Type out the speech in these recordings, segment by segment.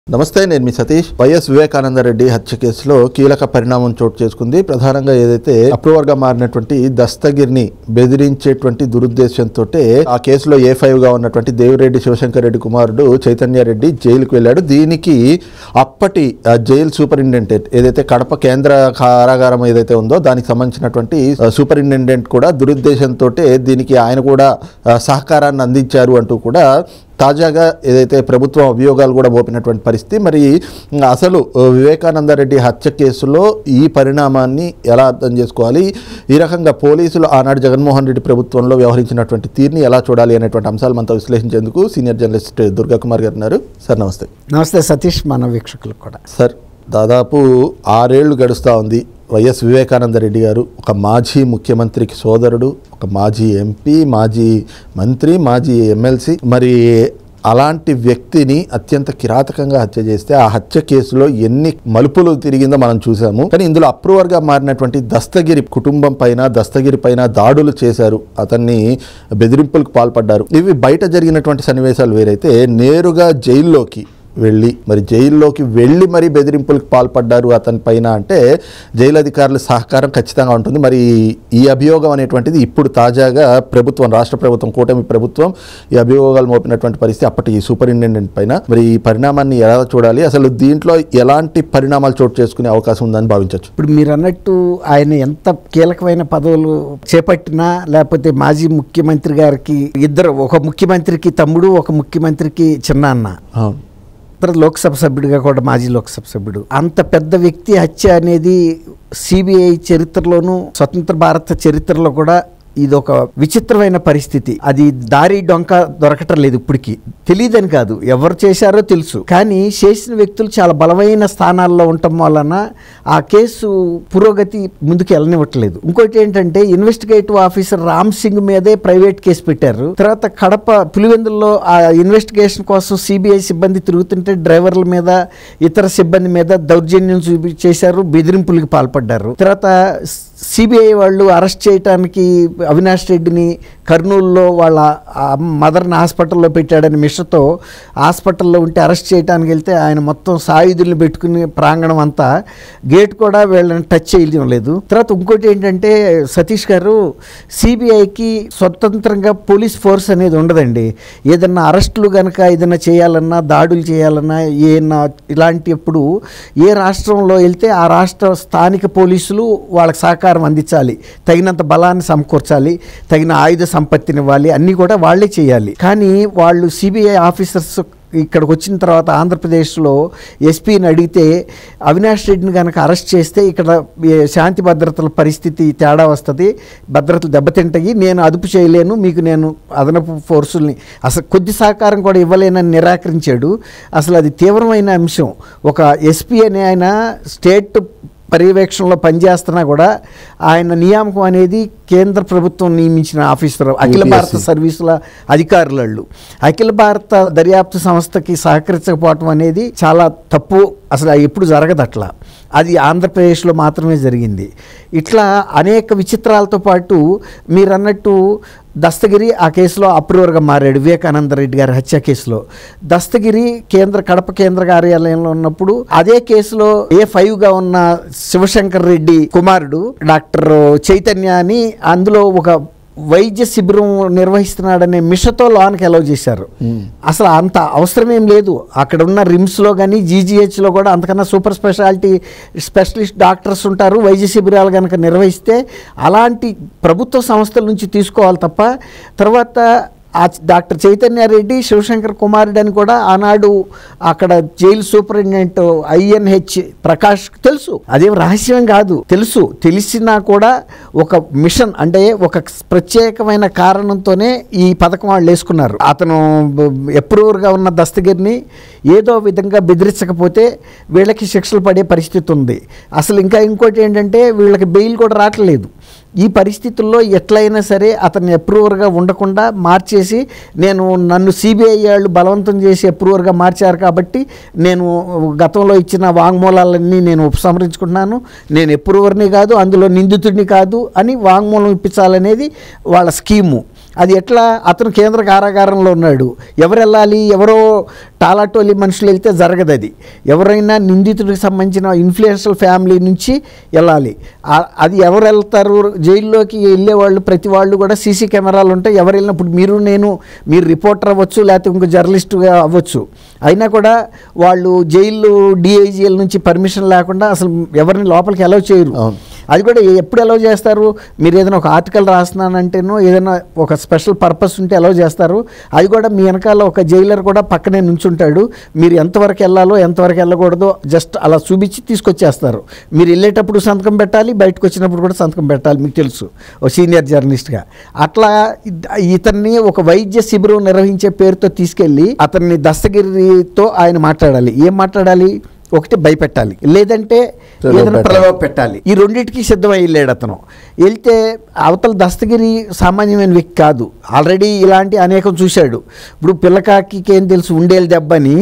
నమస్తే, నేను మీ సతీష్. వైఎస్ వివేకానంద రెడ్డి హత్య కేసులో కీలక పరిణామం చోటు చేసుకుంది. ప్రధానంగా ఏదైతే అప్రూవర్గా మారినటువంటి దస్తగిరిని బెదిరించేటువంటి దురుద్దేశంతో ఆ కేసులో A5గా ఉన్నటువంటి దేవిరెడ్డి శివశంకర్ రెడ్డి కుమారుడు చైతన్య రెడ్డి జైలుకు వెళ్ళాడు. దీనికి అప్పటి జైలు సూపరింటెండెంట్ ఏదైతే కడప కేంద్ర కారాగారం ఏదైతే ఉందో దానికి సంబంధించినటువంటి సూపరింటెండెంట్ కూడా దురుద్దేశంతో దీనికి ఆయన కూడా సహకారాన్ని అందించారు అంటూ కూడా తాజాగా ఏదైతే ప్రభుత్వం అభియోగాలు కూడా మోపినటువంటి పరిస్థితి. మరి అసలు వివేకానంద రెడ్డి హత్య కేసులో ఈ పరిణామాన్ని ఎలా అర్థం చేసుకోవాలి, ఈ రకంగా పోలీసులు ఆనాడు జగన్మోహన్ రెడ్డి ప్రభుత్వంలో వ్యవహరించినటువంటి తీరుని ఎలా చూడాలి అనేటువంటి అంశాలు మనతో విశ్లేషించేందుకు సీనియర్ జర్నలిస్ట్ దుర్గా కుమార్ గారు ఉన్నారు. సార్ నమస్తే. నమస్తే సతీష్, మన వీక్షకులకు కూడా. సార్, దాదాపు 6 ఏళ్లు గడుస్తూ ఉంది. వైఎస్ వివేకానంద రెడ్డి గారు ఒక మాజీ ముఖ్యమంత్రికి సోదరుడు, ఒక మాజీ ఎంపీ, మాజీ మంత్రి, మాజీ ఎమ్మెల్సీ. మరి అలాంటి వ్యక్తిని అత్యంత కిరాతకంగా హత్య చేస్తే ఆ హత్య కేసులో ఎన్ని మలుపులు తిరిగిందో మనం చూసాము. కానీ ఇందులో అప్రూవర్గా మారినటువంటి దస్తగిరి కుటుంబం పైన, దస్తగిరి పైన దాడులు చేశారు, అతన్ని బెదిరింపులకు పాల్పడ్డారు. ఇవి బయట జరిగినటువంటి సన్నివేశాలు వేరైతే నేరుగా జైల్లోకి వెళ్ళి మరి బెదిరింపులకు పాల్పడ్డారు అతని పైన అంటే జైలు అధికారుల సహకారం ఖచ్చితంగా ఉంటుంది. మరి ఈ అభియోగం అనేటువంటిది ఇప్పుడు తాజాగా ప్రభుత్వం, రాష్ట్ర ప్రభుత్వం, కూటమి ప్రభుత్వం ఈ అభియోగాలు మోపినటువంటి పరిస్థితి అప్పటి సూపరింటెండెంట్ పైన. మరి ఈ పరిణామాన్ని ఎలా చూడాలి, అసలు దీంట్లో ఎలాంటి పరిణామాలు చోటు చేసుకునే అవకాశం ఉందని భావించవచ్చు? ఇప్పుడు మీరు అన్నట్టు ఆయన ఎంత కీలకమైన పదవులు చేపట్టినా, లేకపోతే మాజీ ముఖ్యమంత్రి గారికి ఇద్దరు, ఒక ముఖ్యమంత్రికి తమ్ముడు, ఒక ముఖ్యమంత్రికి చిన్నాన్న, లోక్సభ సభ్యుడిగా కూడా మాజీ లోక్సభ సభ్యుడు, అంత పెద్ద వ్యక్తి హత్య అనేది సిబిఐ చరిత్రలోనూ స్వతంత్ర భారత చరిత్రలో కూడా ఇదొక విచిత్రమైన పరిస్థితి. అది దారి డొంక దొరకటం లేదు. ఇప్పటికీ తెలియదని కాదు, ఎవరు చేశారో తెలుసు, కానీ చేసిన వ్యక్తులు చాలా బలమైన స్థానాల్లో ఉండటం వలన ఆ కేసు పురోగతి ముందుకు వెళ్ళనివ్వట్లేదు. ఇంకోటి ఏంటంటే, ఇన్వెస్టిగేటివ్ ఆఫీసర్ రామ్ సింగ్ మీదే ప్రైవేట్ కేసు పెట్టారు. తర్వాత కడప పులివెందుల్లో ఆ ఇన్వెస్టిగేషన్ కోసం సిబిఐ సిబ్బంది తిరుగుతుంటే డ్రైవర్ల మీద, ఇతర సిబ్బంది మీద దౌర్జన్యం చేశారు, బెదిరింపులకు పాల్పడ్డారు. తర్వాత సిబిఐ వాళ్ళు అరెస్ట్ చేయడానికి అవినాష్ రెడ్డిని కర్నూలులో వాళ్ళ మదర్ని హాస్పిటల్లో పెట్టాడని మిషతో హాస్పిటల్లో ఉంటే అరెస్ట్ చేయడానికి వెళ్తే ఆయన మొత్తం సాయుధుల్ని పెట్టుకుని ప్రాంగణం అంతా, గేట్ కూడా వీళ్ళని టచ్ చేయడం లేదు. తర్వాత ఇంకోటి ఏంటంటే సతీష్ గారు, సిబిఐకి స్వతంత్రంగా పోలీస్ ఫోర్స్ అనేది ఉండదండి. ఏదన్నా అరెస్టులు కనుక ఏదైనా చేయాలన్నా, దాడులు చేయాలన్నా, ఇలాంటిప్పుడు ఏ రాష్ట్రంలో వెళ్తే ఆ రాష్ట్ర స్థానిక పోలీసులు వాళ్ళకి సహకారం అందించాలి, తగినంత బలాన్ని సమకూర్చాలి, తగిన ఆయుధ సంపత్తినివ్వాలి, అన్నీ కూడా వాళ్ళే చేయాలి. కానీ వాళ్ళు సిబిఐ ఆఫీసర్స్ ఇక్కడికి వచ్చిన తర్వాత ఆంధ్రప్రదేశ్లో ఎస్పీని అడిగితే, అవినాష్ రెడ్డిని కనుక అరెస్ట్ చేస్తే ఇక్కడ శాంతి భద్రతల పరిస్థితి తేడా వస్తుంది, భద్రతలు దెబ్బతింటాయి, నేను అదుపు చేయలేను, మీకు నేను అదనపు ఫోర్సుల్ని అసలు కొద్ది సహకారం కూడా ఇవ్వలేనని నిరాకరించాడు. అసలు అది తీవ్రమైన అంశం. ఒక ఎస్పీ అనే ఆయన స్టేట్ పర్యవేక్షణలో పనిచేస్తున్నా కూడా ఆయన నియామకం అనేది కేంద్ర ప్రభుత్వం నియమించిన ఆఫీసర్, అఖిల భారత సర్వీసుల అధికారులు. అఖిల భారత దర్యాప్తు సంస్థకి సహకరించకపోవటం అనేది చాలా తప్పు. అసలు ఎప్పుడు జరగదు అట్లా. అది ఆంధ్రప్రదేశ్లో మాత్రమే జరిగింది. ఇట్లా అనేక విచిత్రాలతో పాటు మీరు అన్నట్టు దస్తగిరి ఆ కేసులో అప్రూవర్గా మారాడు. వివేకానంద రెడ్డి గారి హత్య కేసులో దస్తగిరి కడప కేంద్ర కార్యాలయంలో ఉన్నప్పుడు అదే కేసులో A5గా ఉన్న శివశంకర్ రెడ్డి కుమారుడు డాక్టర్ చైతన్య అని అందులో ఒక వైద్య శిబిరం నిర్వహిస్తున్నాడనే మిషతో లోనికి అలౌ చేశారు. అసలు అంత అవసరమేం లేదు. అక్కడ ఉన్న రిమ్స్లో కానీ GGHలో కూడా అంతకన్నా సూపర్ స్పెషలిస్ట్ డాక్టర్స్ ఉంటారు. వైద్య శిబిరాలు కనుక నిర్వహిస్తే అలాంటి ప్రభుత్వ సంస్థల నుంచి తీసుకోవాలి తప్ప, తర్వాత ఆ డాక్టర్ చైతన్య రెడ్డి శివశంకర్ కుమారుడు అని కూడా ఆనాడు అక్కడ జైలు సూపరింటెండెంట్ INH ప్రకాష్ తెలుసు. అదేం రహస్యం కాదు, తెలుసు. తెలిసినా కూడా ఒక మిషన్ అంటే ఒక ప్రత్యేకమైన కారణంతోనే ఈ పథకం వాళ్ళు వేసుకున్నారు. అతను అప్రూవర్గా ఉన్న దస్తగిరిని ఏదో విధంగా బెదిరించకపోతే వీళ్ళకి శిక్షలు పడే పరిస్థితి ఉంది. అసలు ఇంకోటి ఏంటంటే, వీళ్ళకి బెయిల్ కూడా రావట్లేదు. ఈ పరిస్థితుల్లో ఎట్లయినా సరే అతన్ని అప్రూవర్గా ఉండకుండా మార్చేసి, నన్ను సిబిఐ వాళ్ళు బలవంతం చేసి అప్రూవర్గా మార్చారు కాబట్టి నేను గతంలో ఇచ్చిన వాంగ్మూలాలన్నీ నేను ఉపసంహరించుకుంటున్నాను, నేను అప్రూవర్ని కాదు, అందులో నిందితుడిని కాదు అని వాంగ్మూలం ఇప్పించాలనేది వాళ్ళ స్కీము. అది ఎట్లా? అతను కేంద్ర కారాగారంలో ఉన్నాడు, ఎవరు వెళ్ళాలి? ఎవరో టాలాటోలి మనుషులు వెళ్తే జరగదు. అది ఎవరైనా నిందితుడికి సంబంధించిన ఇన్ఫ్లుయెన్షియల్ ఫ్యామిలీ నుంచి వెళ్ళాలి. అది ఎవరు వెళ్తారు? జైల్లోకి వెళ్ళేవాళ్ళు ప్రతి వాళ్ళు కూడా సీసీ కెమెరాలు ఉంటాయి. ఎవరు వెళ్ళినప్పుడు మీరు రిపోర్టర్ అవ్వచ్చు, లేకపోతే ఇంకో జర్నలిస్టుగా అవ్వచ్చు. అయినా కూడా వాళ్ళు జైలు డిఐజీఎల్ నుంచి పర్మిషన్ లేకుండా అసలు ఎవరిని లోపలికి అలౌ చేయరు. అది కూడా ఎప్పుడు అలౌ చేస్తారు? మీరు ఏదైనా ఒక ఆర్టికల్ రాస్తున్నానంటేనో ఏదైనా ఒక స్పెషల్ పర్పస్ ఉంటే అలౌ చేస్తారు. అది కూడా మీ వెనకాల ఒక జైలర్ కూడా పక్కనే నుంచుంటాడు. మీరు ఎంతవరకు వెళ్ళాలో ఎంతవరకు వెళ్ళకూడదో జస్ట్ అలా చూపించి తీసుకొచ్చేస్తారు. మీరు వెళ్ళేటప్పుడు సంతకం పెట్టాలి, బయటకు వచ్చినప్పుడు కూడా సంతకం పెట్టాలి. మీకు తెలుసు ఓ సీనియర్ జర్నలిస్ట్గా. అట్లా ఇతన్ని ఒక వైద్య శిబిరం నిర్వహించే పేరుతో తీసుకెళ్ళి అతన్ని దస్తగిరితో ఆయన మాట్లాడాలి. ఏం మాట్లాడాలి? ఒకటి భయపెట్టాలి, లేదంటే ఏదైనా ప్రలోభ పెట్టాలి. ఈ రెండింటికి సిద్ధమై వెళ్ళాడు అతను. వెళ్తే అవతల దస్తగిరి సామాన్యమైన వ్యక్తి కాదు. ఆల్రెడీ ఇలాంటి అనేకం చూశాడు. ఇప్పుడు పిల్లకాకి ఏం తెలుసు ఉండేది దెబ్బని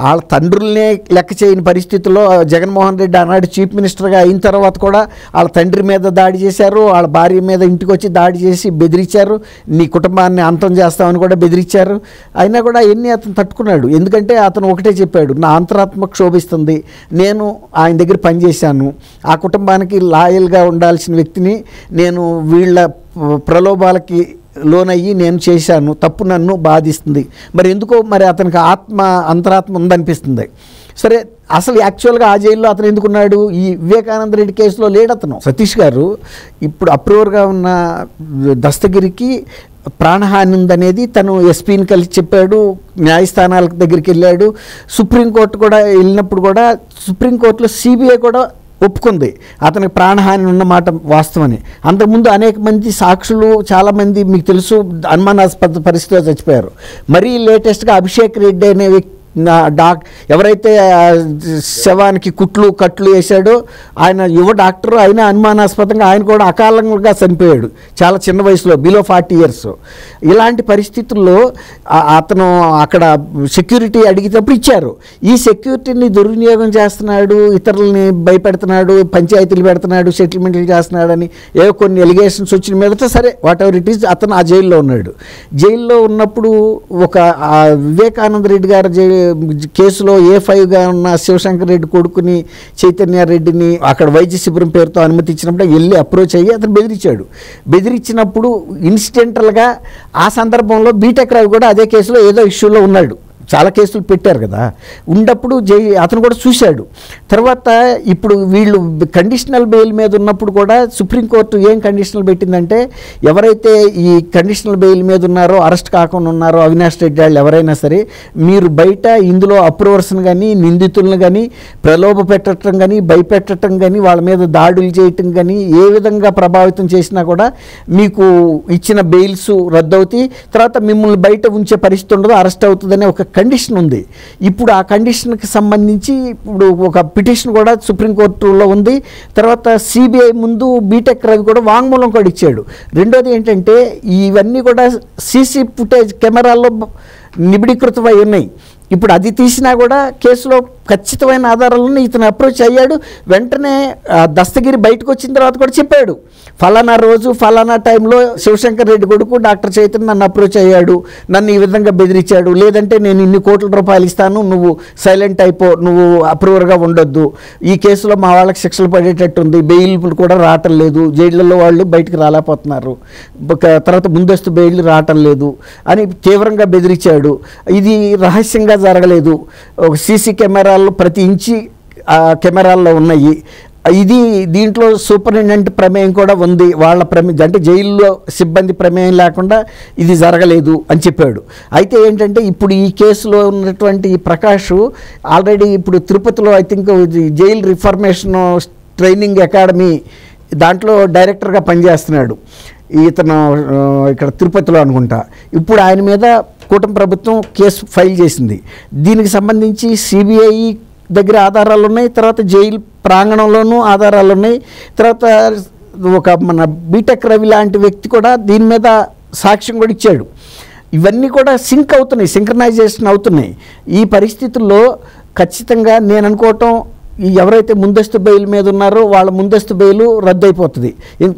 వాళ్ళ తండ్రులనే లెక్క చేయని పరిస్థితుల్లో జగన్మోహన్ రెడ్డి ఆనాడు చీఫ్ మినిస్టర్గా అయిన తర్వాత కూడా వాళ్ళ తండ్రి మీద దాడి చేశారు, వాళ్ళ భార్య మీద ఇంటికి వచ్చి దాడి చేసి బెదిరించారు, నీ కుటుంబాన్ని అంతం చేస్తామని కూడా బెదిరించారు. అయినా కూడా ఎన్ని అతను తట్టుకున్నాడు. ఎందుకంటే అతను ఒకటే చెప్పాడు, నా అంతరాత్మ క్షోభిస్తుంది, నేను ఆయన దగ్గర పనిచేశాను, ఆ కుటుంబానికి లాయల్గా ఉండాల్సిన వ్యక్తిని నేను వీళ్ళ ప్రలోభాలకి లోనయ్యి నేను చేశాను, తప్పు నన్ను బాధిస్తుంది. మరి ఎందుకో మరి అతనికి అంతరాత్మ ఉందనిపిస్తుంది. సరే, అసలు యాక్చువల్గా ఆ జైల్లో అతను ఎందుకున్నాడు? ఈ వివేకానంద రెడ్డి కేసులో లేడు అతను. సతీష్ గారు ఇప్పుడు అప్రూవర్గా ఉన్న దస్తగిరికి ప్రాణహాని ఉందనేది తను ఎస్పీని కలిసి చెప్పాడు, న్యాయస్థానాల దగ్గరికి వెళ్ళాడు. సుప్రీంకోర్టు కూడా వెళ్ళినప్పుడు కూడా సుప్రీంకోర్టులో సిబిఐ కూడా ఒప్పుకుంది అతనికి ప్రాణహాని ఉన్నమాట వాస్తవని. అంతకుముందు అనేక మంది సాక్షులు చాలామంది మీకు తెలుసు అనుమానాస్పద పరిస్థితిలో చచ్చిపోయారు. మరీ లేటెస్ట్గా అభిషేక్ రెడ్డి అనే వ్యక్తి ఎవరైతే శవానికి కట్లు వేశాడో ఆయన యువ డాక్టర్, అయినా అనుమానాస్పదంగా ఆయన కూడా అకాలంగా చనిపోయాడు చాలా చిన్న వయసులో, బిలో 40 years. ఇలాంటి పరిస్థితుల్లో అతను అక్కడ సెక్యూరిటీ అడిగేటప్పుడు ఇచ్చారు. ఈ సెక్యూరిటీని దుర్వినియోగం చేస్తున్నాడు, ఇతరులని భయపెడుతున్నాడు, పంచాయతీలు పెడుతున్నాడు, సెటిల్మెంట్లు చేస్తున్నాడని ఏవో కొన్ని ఎలిగేషన్స్ వచ్చిన మీదట సరే వాట్ ఎవర్ ఇట్ ఈజ్ అతను ఆ జైల్లో ఉన్నాడు. జైల్లో ఉన్నప్పుడు ఒక వివేకానంద రెడ్డి గారు కేసులో A5గా ఉన్న శివశంకర్ రెడ్డి కొడుకుని చైతన్య రెడ్డిని అక్కడ వైద్య శిబిరం పేరుతో అనుమతి ఇచ్చినప్పుడు వెళ్ళి అప్రోచ్ అయ్యి అతను బెదిరించాడు. బెదిరించినప్పుడు ఇన్సిడెంటల్గా ఆ సందర్భంలో బీటెక్ రవి కూడా అదే కేసులో ఏదో ఇష్యూలో ఉన్నాడు. చాలా కేసులు పెట్టారు కదా, ఉన్నప్పుడు అతను కూడా చూశాడు. తర్వాత ఇప్పుడు వీళ్ళు కండిషనల్ బెయిల్ మీద ఉన్నప్పుడు కూడా సుప్రీంకోర్టు ఏం కండిషనల్ పెట్టిందంటే, ఎవరైతే ఈ కండిషనల్ బెయిల్ మీద ఉన్నారో, అరెస్ట్ కాకుండా ఉన్నారో అవినాష్ రెడ్డి వాళ్ళు ఎవరైనా సరే, మీరు బయట ఇందులో అప్రూవర్స్ని కానీ నిందితులను కానీ ప్రలోభ పెట్టడం కానీ భయపెట్టడం కానీ వాళ్ళ మీద దాడులు చేయటం కానీ ఏ విధంగా ప్రభావితం చేసినా కూడా మీకు ఇచ్చిన బెయిల్స్ రద్దవుతాయి. తర్వాత మిమ్మల్ని బయట ఉంచే పరిస్థితి ఉండదు, అరెస్ట్ అవుతుందనే ఒక కండిషన్ ఉంది. ఇప్పుడు ఆ కండిషన్కి సంబంధించి ఇప్పుడు ఒక పిటిషన్ కూడా సుప్రీంకోర్టులో ఉంది. తర్వాత సిబిఐ ముందు బీటెక్ రవి కూడా వాంగ్మూలం కూడా ఇచ్చాడు. రెండోది ఏంటంటే, ఇవన్నీ కూడా సీసీ ఫుటేజ్ కెమెరాల్లో నిబిడీకృతమై ఉన్నాయి. ఇప్పుడు అది తీసినా కూడా కేసులో ఖచ్చితమైన ఆధారాలను ఇతను అప్రోచ్ అయ్యాడు. వెంటనే దస్తగిరి బయటకు వచ్చిన తర్వాత కూడా చెప్పాడు, ఫలానా రోజు ఫలానా టైంలో శివశంకర్ రెడ్డి కొడుకు డాక్టర్ చైతన్య నన్ను అప్రోచ్ అయ్యాడు, నన్ను ఈ విధంగా బెదిరించాడు, లేదంటే నేను ఇన్ని కోట్ల రూపాయలు ఇస్తాను, నువ్వు సైలెంట్ అయిపో, నువ్వు అప్రూవర్గా ఉండొద్దు, ఈ కేసులో మా వాళ్ళకి శిక్షలు పడేటట్టు ఉంది, బెయిల్ కూడా రావటం లేదు, జైళ్ళల్లో వాళ్ళు బయటకు రాలేకపోతున్నారు, తర్వాత ముందస్తు బెయిల్ రావటం లేదు అని తీవ్రంగా బెదిరించాడు. ఇది రహస్యంగా జరగలేదు, ఒక సీసీ కెమెరాల్లో ప్రతి ఇంచి కెమెరాల్లో ఉన్నాయి. దీంట్లో సూపరింటెండెంట్ ప్రమేయం కూడా ఉంది, వాళ్ళ ప్రమేయం అంటే జైల్లో సిబ్బంది ప్రమేయం లేకుండా ఇది జరగలేదు అని చెప్పాడు. అయితే ఏంటంటే, ఇప్పుడు ఈ కేసులో ఉన్నటువంటి ప్రకాష్ ఆల్రెడీ ఇప్పుడు తిరుపతిలో I think jail reformation training academy దాంట్లో డైరెక్టర్గా పనిచేస్తున్నాడు ఇతను, ఇక్కడ తిరుపతిలో అనుకుంటా. ఇప్పుడు ఆయన మీద కూటమి ప్రభుత్వం కేసు ఫైల్ చేసింది. దీనికి సంబంధించి సిబిఐ దగ్గర ఆధారాలు ఉన్నాయి, తర్వాత జైలు ప్రాంగణంలోనూ ఆధారాలు ఉన్నాయి, తర్వాత ఒక మన బీటెక్ రవి లాంటి వ్యక్తి కూడా దీని మీద సాక్ష్యం కూడా ఇచ్చాడు. ఇవన్నీ కూడా సింక్ అవుతున్నాయి, సింక్రనైజేషన్ అవుతున్నాయి. ఈ పరిస్థితుల్లో ఖచ్చితంగా నేను అనుకోవటం, ఈ ఎవరైతే ముందస్తు బెయిల్ మీద ఉన్నారో వాళ్ళ ముందస్తు బెయిల్ రద్దు అయిపోతుంది.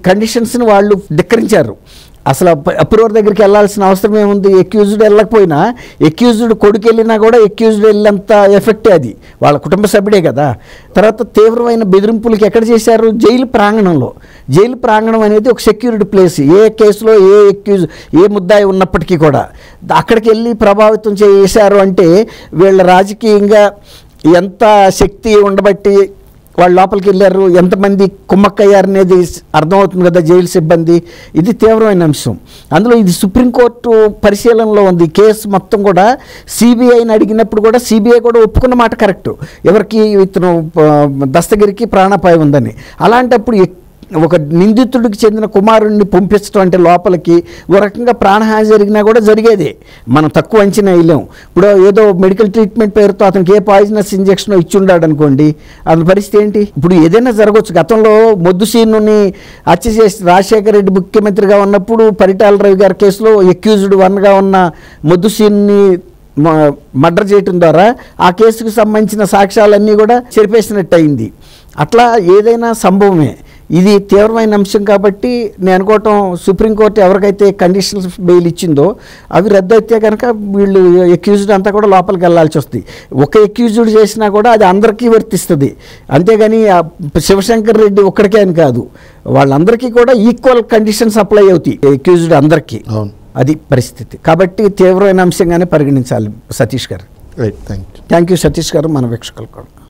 కండిషన్స్ని వాళ్ళు ధిక్కరించారు. అసలు అప్రూవర్ దగ్గరికి వెళ్ళాల్సిన అవసరం ఏముంది? ఎక్యూజ్డ్ వెళ్ళకపోయినా ఎక్యూజ్డ్ కొడుకు వెళ్ళినా కూడా ఎక్యూజ్డ్ వెళ్ళేంత ఎఫెక్టే అది, వాళ్ళ కుటుంబ సభ్యుడే కదా. తర్వాత తీవ్రమైన బెదిరింపులకి ఎక్కడ చేశారు? జైలు ప్రాంగణంలో. జైలు ప్రాంగణం అనేది ఒక సెక్యూరిటీ ప్లేస్. ఏ కేసులో ఏ ముద్దాయి ఉన్నప్పటికీ కూడా అక్కడికి వెళ్ళి ప్రభావితం చేశారు అంటే వీళ్ళ రాజకీయంగా ఎంత శక్తి ఉండబట్టి వాళ్ళు లోపలికి వెళ్ళారు, ఎంతమంది కుమ్మక్కయ్యారు అనేది అర్థమవుతుంది కదా జైలు సిబ్బంది. ఇది తీవ్రమైన అంశం. అందులో ఇది సుప్రీంకోర్టు పరిశీలనలో ఉంది. కేసు మొత్తం కూడా సిబిఐని అడిగినప్పుడు కూడా సిబిఐ కూడా ఒప్పుకున్న మాట కరెక్టు, ఎవరికి ఇతను దస్తగిరికి ప్రాణాపాయం ఉందని. అలాంటప్పుడు ఒక నిందితుడికి చెందిన కుమారుడిని పంపించడం అంటే లోపలికి ఓ రకంగా ప్రాణహాని జరిగినా కూడా జరిగేదే, మనం తక్కువ అంచనా వేయలేం. ఇప్పుడు ఏదో మెడికల్ ట్రీట్మెంట్ పేరుతో అతనికి ఏ పాయిజనస్ ఇంజెక్షన్ ఇచ్చి ఉన్నాడు అనుకోండి, అతని పరిస్థితి ఏంటి? ఇప్పుడు ఏదైనా జరగవచ్చు. గతంలో మొద్దుసీనుని హత్య చేసి రాజశేఖర రెడ్డి ముఖ్యమంత్రిగా ఉన్నప్పుడు పరిటాల రవి గారి కేసులో ఎక్యూజ్డ్ 1గా ఉన్న మొద్దుసీన్ని మర్డర్ చేయటం ద్వారా ఆ కేసుకు సంబంధించిన సాక్ష్యాలన్నీ కూడా చెరిపేసినట్టు అయింది. అట్లా ఏదైనా సంభవమే. ఇది తీవ్రమైన అంశం కాబట్టి నేను అనుకోవటం సుప్రీంకోర్టు ఎవరికైతే కండిషనల్ బెయిల్ ఇచ్చిందో అవి రద్దు అయితే కనుక వీళ్ళు ఎక్యూజ్డ్ అంతా కూడా లోపలికి వెళ్ళాల్సి వస్తుంది. ఒక ఎక్యూజ్డ్ చేసినా కూడా అది అందరికీ వర్తిస్తుంది, అంతేగాని శివశంకర్ రెడ్డి ఒక్కడికే అని కాదు, వాళ్ళందరికీ కూడా ఈక్వల్ కండిషన్స్ అప్లై అవుతాయి ఎక్యూజ్డ్ అందరికీ. అది పరిస్థితి. కాబట్టి తీవ్రమైన అంశంగానే పరిగణించాలి సతీష్ గారు. థ్యాంక్ యూ సతీష్ గారు, మన వీక్షకులు కూడా.